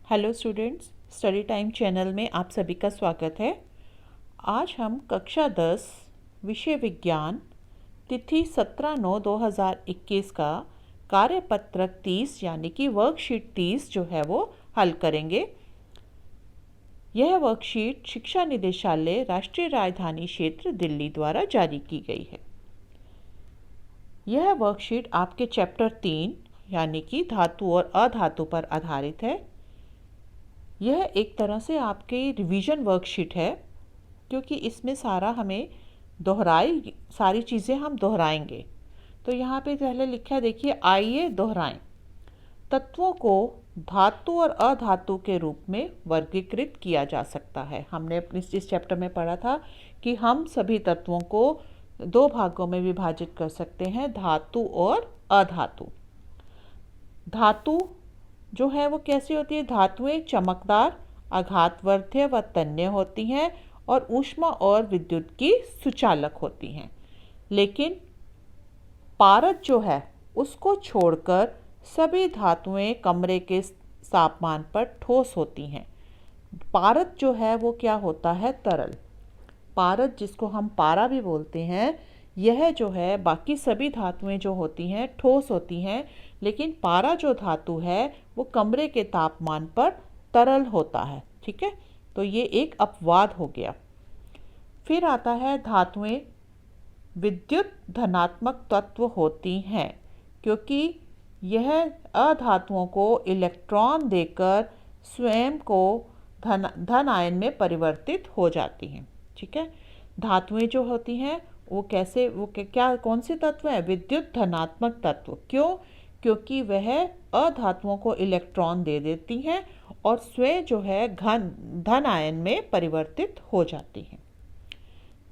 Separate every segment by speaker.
Speaker 1: Hello students, study time channel में आप सभी का स्वागत है। आज हम कक्षा 10 विषय विज्ञान तिथि 17/9/2021 का कार्यपत्रक 30 यानी कि वर्कशीट 30 जो है वो हल करेंगे। यह वर्कशीट शिक्षा निदेशालय राष्ट्रीय राजधानी क्षेत्र दिल्ली द्वारा जारी की गई है। यह वर्कशीट आपके चैप्टर 3 यानी कि धातु और अधातु पर आधारित है। यह एक तरह से आपकी रिवीजन वर्कशीट है, क्योंकि इसमें सारी चीज़ें हम दोहराएंगे। तो यहाँ पे पहले लिखा है, देखिए, आइए दोहराएं। तत्वों को धातु और अधातु के रूप में वर्गीकृत किया जा सकता है। हमने इस चैप्टर में पढ़ा था कि हम सभी तत्वों को दो भागों में विभाजित कर सकते हैं, धातु और अधातु। धातु जो है वो कैसी होती है? धातुएं चमकदार, आघातवर्ध्य व तन्य होती हैं और ऊष्मा और विद्युत की सुचालक होती हैं। लेकिन पारद जो है उसको छोड़कर सभी धातुएं कमरे के तापमान पर ठोस होती हैं। पारद जो है वो क्या होता है? तरल। पारद, जिसको हम पारा भी बोलते हैं, यह जो है बाकी सभी धातुएं जो होती हैं ठोस होती हैं, लेकिन पारा जो धातु है वो कमरे के तापमान पर तरल होता है। ठीक है, तो ये एक अपवाद हो गया। फिर आता है, धातुएं विद्युत धनात्मक तत्व होती हैं, क्योंकि यह अधातुओं को इलेक्ट्रॉन देकर स्वयं को धन आयन में परिवर्तित हो जाती हैं। ठीक है, धातुएं जो होती हैं कौन से तत्व हैं? विद्युत धनात्मक तत्व। क्यों? क्योंकि वह अधातुओं को इलेक्ट्रॉन दे देती हैं और स्वयं जो है धन आयन में परिवर्तित हो जाती हैं।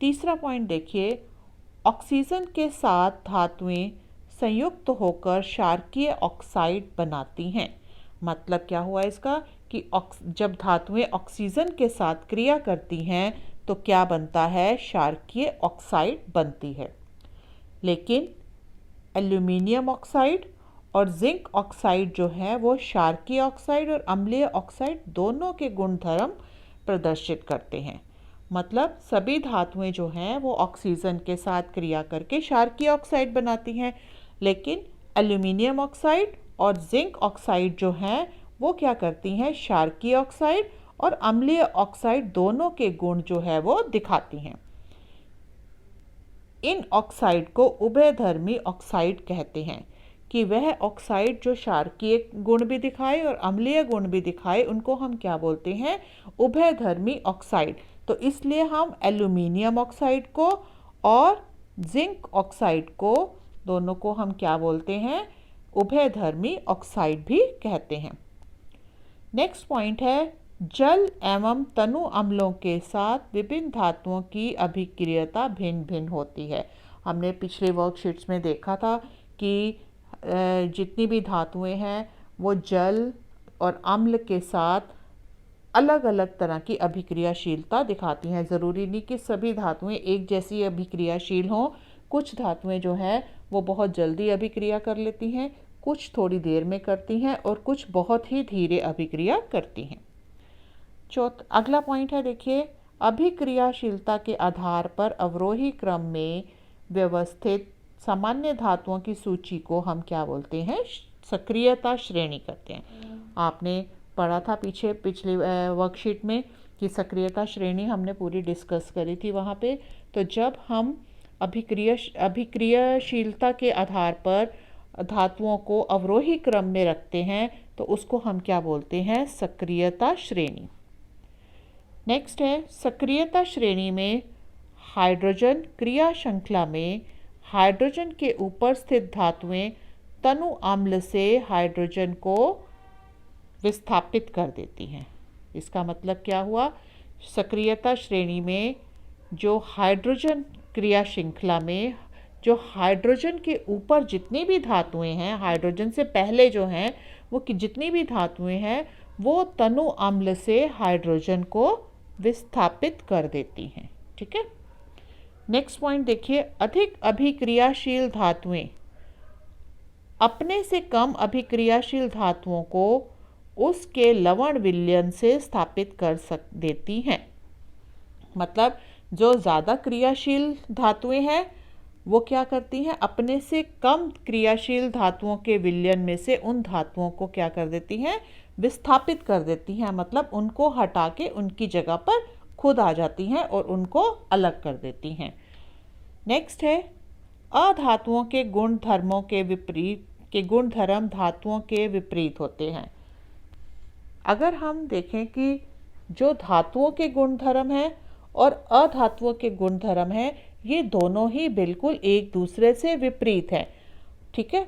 Speaker 1: तीसरा पॉइंट देखिए, ऑक्सीजन के साथ धातुएं संयुक्त होकर क्षारकीय ऑक्साइड बनाती हैं। मतलब क्या हुआ इसका कि जब धातुएं ऑक्सीजन के साथ क्रिया करती हैं तो क्या बनता है? क्षारकीय ऑक्साइड बनती है। लेकिन एल्यूमिनियम ऑक्साइड और जिंक ऑक्साइड जो है वो क्षारकीय ऑक्साइड और अम्लीय ऑक्साइड दोनों के गुणधर्म प्रदर्शित करते हैं। मतलब सभी धातुएं जो हैं वो ऑक्सीजन के साथ क्रिया करके क्षारकीय ऑक्साइड बनाती हैं, लेकिन एल्यूमिनियम ऑक्साइड और जिंक ऑक्साइड जो हैं वो क्या करती हैं? क्षारकीय ऑक्साइड और अम्लीय ऑक्साइड दोनों के गुण जो है वो दिखाती हैं। इन ऑक्साइड को उभयधर्मी ऑक्साइड कहते हैं कि वह ऑक्साइड जो क्षारकीय गुण भी दिखाए और अम्लीय गुण भी दिखाए, उनको हम क्या बोलते हैं? उभयधर्मी ऑक्साइड। तो इसलिए हम एल्यूमिनियम ऑक्साइड को और जिंक ऑक्साइड को, दोनों को हम क्या बोलते हैं? उभयधर्मी ऑक्साइड भी कहते हैं। नेक्स्ट पॉइंट है, जल एवं तनु अम्लों के साथ विभिन्न धातुओं की अभिक्रियता भिन्न भिन्न होती है। हमने पिछले वर्कशीट्स में देखा था कि जितनी भी धातुएं हैं वो जल और अम्ल के साथ अलग अलग तरह की अभिक्रियाशीलता दिखाती हैं। ज़रूरी नहीं कि सभी धातुएं एक जैसी अभिक्रियाशील हों। कुछ धातुएं जो हैं वो बहुत जल्दी अभिक्रिया कर लेती हैं, कुछ थोड़ी देर में करती हैं और कुछ बहुत ही धीरे अभिक्रिया करती हैं। अगला पॉइंट है, देखिए, अभिक्रियाशीलता के आधार पर अवरोही क्रम में व्यवस्थित सामान्य धातुओं की सूची को हम क्या बोलते हैं? सक्रियता श्रेणी कहते हैं। आपने पढ़ा था पिछले वर्कशीट में कि सक्रियता श्रेणी हमने पूरी डिस्कस करी थी वहाँ पे। तो जब हम अभिक्रियाशीलता के आधार पर धातुओं को अवरोही क्रम में रखते हैं तो उसको हम क्या बोलते हैं? सक्रियता श्रेणी। नेक्स्ट है, सक्रियता श्रेणी में हाइड्रोजन क्रिया श्रृंखला में हाइड्रोजन के ऊपर स्थित धातुएं तनु अम्ल से हाइड्रोजन को विस्थापित कर देती हैं। इसका मतलब क्या हुआ? सक्रियता श्रेणी में जो हाइड्रोजन क्रिया श्रृंखला में जो हाइड्रोजन के ऊपर जितनी भी धातुएं हैं, हाइड्रोजन से पहले जो हैं वो जितनी भी धातुएं हैं वो तनु अम्ल से हाइड्रोजन को विस्थापित कर देती हैं। ठीक है, नेक्स्ट पॉइंट देखिए, अधिक अभिक्रियाशील धातुएं अपने से कम अभिक्रियाशील धातुओं को उसके लवण विलयन से स्थापित कर देती हैं। मतलब जो ज़्यादा क्रियाशील धातुएं हैं वो क्या करती हैं, अपने से कम क्रियाशील धातुओं के विलयन में से उन धातुओं को क्या कर देती हैं, विस्थापित कर देती हैं। मतलब उनको हटा के उनकी जगह पर खुद आ जाती हैं और उनको अलग कर देती हैं। नेक्स्ट है, अधातुओं के गुणधर्मों के विपरीत के गुणधर्म धातुओं के विपरीत होते हैं। अगर हम देखें कि जो धातुओं के गुणधर्म हैं और अधातुओं के गुणधर्म हैं, ये दोनों ही बिल्कुल एक दूसरे से विपरीत हैं। ठीक है,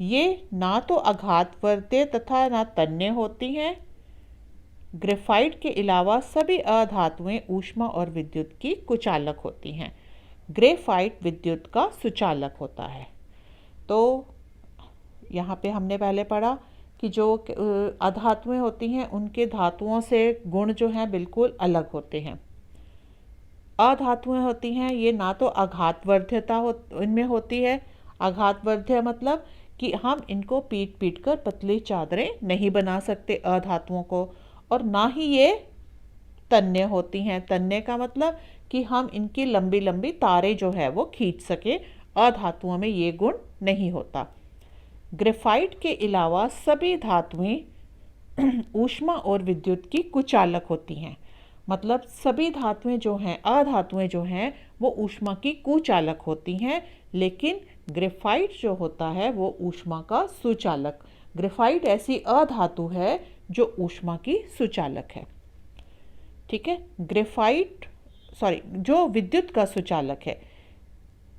Speaker 1: ये ना तो आघातवर्त्य तथा ना तन्य होती हैं। ग्रेफाइट के अलावा सभी अधातुएं ऊष्मा और विद्युत की कुचालक होती हैं। ग्रेफाइट विद्युत का सुचालक होता है। तो यहाँ पे हमने पहले पढ़ा कि जो अधातुएं होती हैं उनके धातुओं से गुण जो हैं बिल्कुल अलग होते हैं। अधातुएं होती हैं ये ना तो आघातवर्ध्यता इनमें होती है। आघातवर्ध्य मतलब कि हम इनको पीट पीट कर पतली चादरें नहीं बना सकते अधातुओं को, और ना ही ये तन्य होती हैं। तन्य का मतलब कि हम इनकी लंबी लंबी तारें जो है वो खींच सके। अधातुओं में ये गुण नहीं होता। ग्रेफाइट के अलावा सभी धातुएं ऊष्मा और विद्युत की कुचालक होती हैं। मतलब सभी धातुएं जो हैं, अधातुएं जो हैं, वो ऊष्मा की कुचालक होती हैं, लेकिन ग्रेफाइट जो होता है वो ऊष्मा का सुचालक। ग्रेफाइट ऐसी अधातु है जो ऊष्मा की सुचालक है। ठीक है, जो विद्युत का सुचालक है।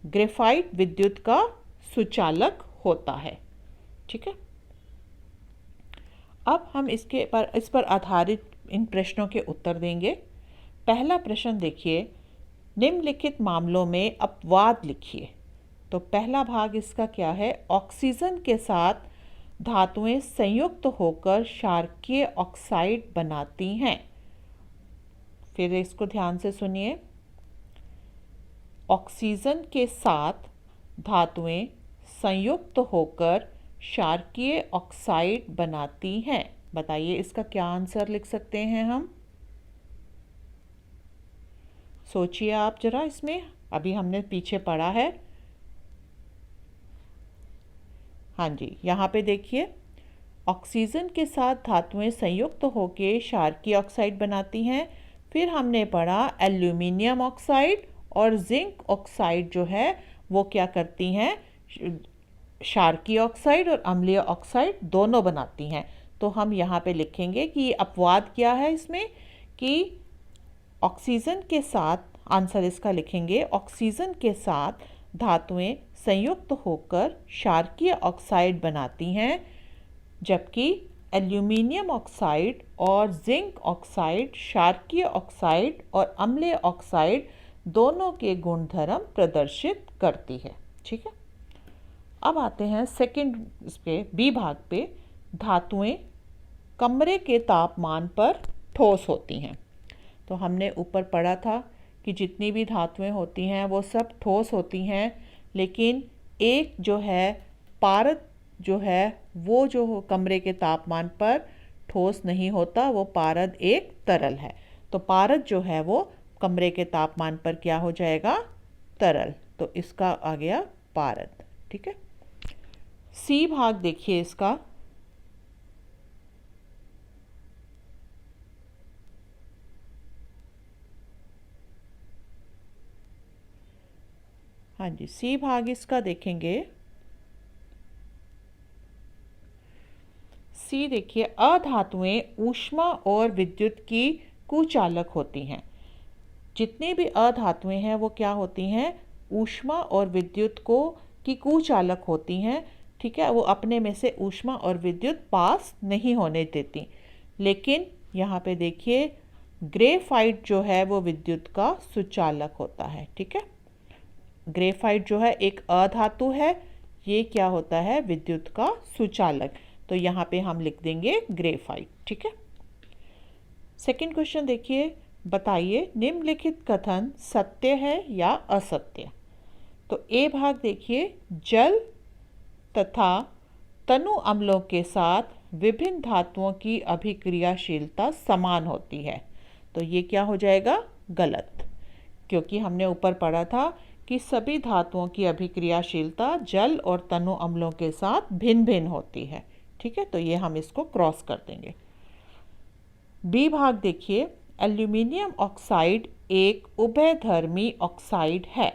Speaker 1: ग्रेफाइट विद्युत का सुचालक होता है। ठीक है, अब हम इस पर आधारित इन प्रश्नों के उत्तर देंगे। पहला प्रश्न देखिए, निम्नलिखित मामलों में अपवाद लिखिए। तो पहला भाग इसका क्या है, ऑक्सीजन के साथ धातुएं संयुक्त होकर क्षारकीय ऑक्साइड बनाती हैं। फिर इसको ध्यान से सुनिए, ऑक्सीजन के साथ धातुएं संयुक्त होकर क्षारकीय ऑक्साइड बनाती हैं। बताइए इसका क्या आंसर लिख सकते हैं हम। सोचिए आप जरा, इसमें अभी हमने पीछे पढ़ा है। हाँ जी, यहाँ पे देखिए, ऑक्सीजन के साथ धातुएं संयुक्त होकर क्षारकीय ऑक्साइड बनाती हैं। फिर हमने पढ़ा एल्यूमिनियम ऑक्साइड और जिंक ऑक्साइड जो है वो क्या करती हैं, क्षारकीय ऑक्साइड और अम्लीय ऑक्साइड दोनों बनाती हैं। तो हम यहाँ पे लिखेंगे कि अपवाद क्या है इसमें, कि ऑक्सीजन के साथ, आंसर इसका लिखेंगे, ऑक्सीजन के साथ धातुएं संयुक्त होकर क्षारकीय ऑक्साइड बनाती हैं, जबकि एल्यूमिनियम ऑक्साइड और जिंक ऑक्साइड क्षारकीय ऑक्साइड और अम्लीय ऑक्साइड दोनों के गुणधर्म प्रदर्शित करती है। ठीक है, अब आते हैं सेकंड इस पे, बी भाग पे। धातुएं कमरे के तापमान पर ठोस होती हैं। तो हमने ऊपर पढ़ा था कि जितनी भी धातुएं होती हैं वो सब ठोस होती हैं, लेकिन एक जो है पारद जो है वो जो कमरे के तापमान पर ठोस नहीं होता, वो पारद एक तरल है। तो पारद जो है वो कमरे के तापमान पर क्या हो जाएगा, तरल। तो इसका आ गया पारद। ठीक है, सी भाग देखिए इसका। हाँ जी, सी भाग इसका देखेंगे। सी देखिए, अधातुएं ऊष्मा और विद्युत की कुचालक होती हैं। जितनी भी अधातुएं हैं वो क्या होती हैं, ऊष्मा और विद्युत की कुचालक होती हैं। ठीक है, वो अपने में से ऊष्मा और विद्युत पास नहीं होने देती। लेकिन यहाँ पे देखिए, ग्रेफाइट जो है वो विद्युत का सुचालक होता है। ठीक है, ग्रेफाइट जो है एक अधातु है, ये क्या होता है, विद्युत का सुचालक। तो यहाँ पे हम लिख देंगे ग्रेफाइट। ठीक है, सेकंड क्वेश्चन देखिए, बताइए निम्नलिखित कथन सत्य है या असत्य। तो ए भाग देखिए, जल तथा तनु अम्लों के साथ विभिन्न धातुओं की अभिक्रियाशीलता समान होती है। तो ये क्या हो जाएगा? गलत, क्योंकि हमने ऊपर पढ़ा था कि सभी धातुओं की अभिक्रियाशीलता जल और तनु अम्लों के साथ भिन्न भिन्न होती है। ठीक है, तो ये हम इसको क्रॉस कर देंगे। बी भाग देखिए, एल्यूमिनियम ऑक्साइड एक उभयधर्मी ऑक्साइड है।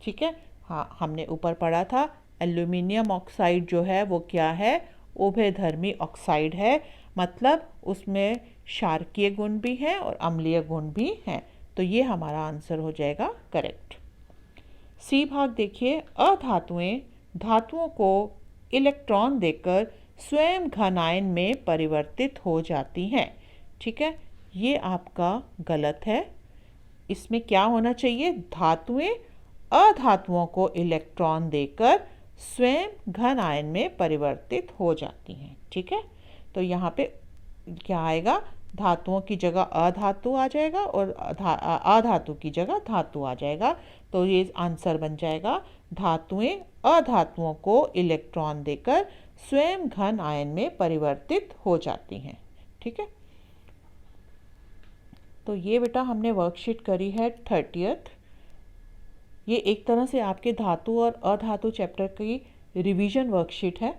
Speaker 1: ठीक है, हाँ, हमने ऊपर पढ़ा था एल्यूमिनियम ऑक्साइड जो है वो क्या है? उभयधर्मी ऑक्साइड है, मतलब उसमें क्षारकीय गुण भी हैं और अम्लीय गुण भी हैं। तो ये हमारा आंसर हो जाएगा करेक्ट। सी भाग देखिए, अधातुएं धातुओं को इलेक्ट्रॉन देकर स्वयं घन आयन में परिवर्तित हो जाती हैं। ठीक है, ये आपका गलत है। इसमें क्या होना चाहिए? धातुएं अधातुओं को इलेक्ट्रॉन देकर स्वयं घन आयन में परिवर्तित हो जाती हैं। ठीक है, तो यहाँ पे क्या आएगा? धातुओं की जगह अधातु आ जाएगा और अधातु की जगह धातु आ जाएगा। तो ये आंसर बन जाएगा धातुएं अधातुओं को इलेक्ट्रॉन देकर स्वयं घन आयन में परिवर्तित हो जाती हैं। ठीक है, तो ये बेटा हमने वर्कशीट करी है 30th। ये एक तरह से आपके धातु और अधातु चैप्टर की रिवीजन वर्कशीट है।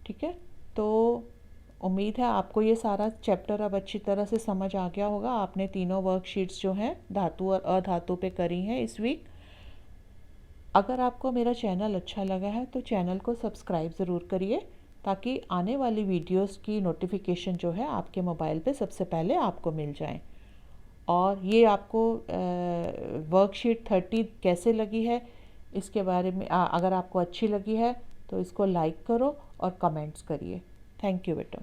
Speaker 1: ठीक है, तो उम्मीद है आपको ये सारा चैप्टर अब अच्छी तरह से समझ आ गया होगा। आपने तीनों वर्कशीट्स जो हैं धातु और अधातु पे करी हैं इस वीक। अगर आपको मेरा चैनल अच्छा लगा है तो चैनल को सब्सक्राइब ज़रूर करिए, ताकि आने वाली वीडियोस की नोटिफिकेशन जो है आपके मोबाइल पे सबसे पहले आपको मिल जाए। और ये आपको वर्कशीट 30 कैसे लगी है इसके बारे में अगर आपको अच्छी लगी है तो इसको लाइक करो और कमेंट्स करिए। थैंक यू बेटा।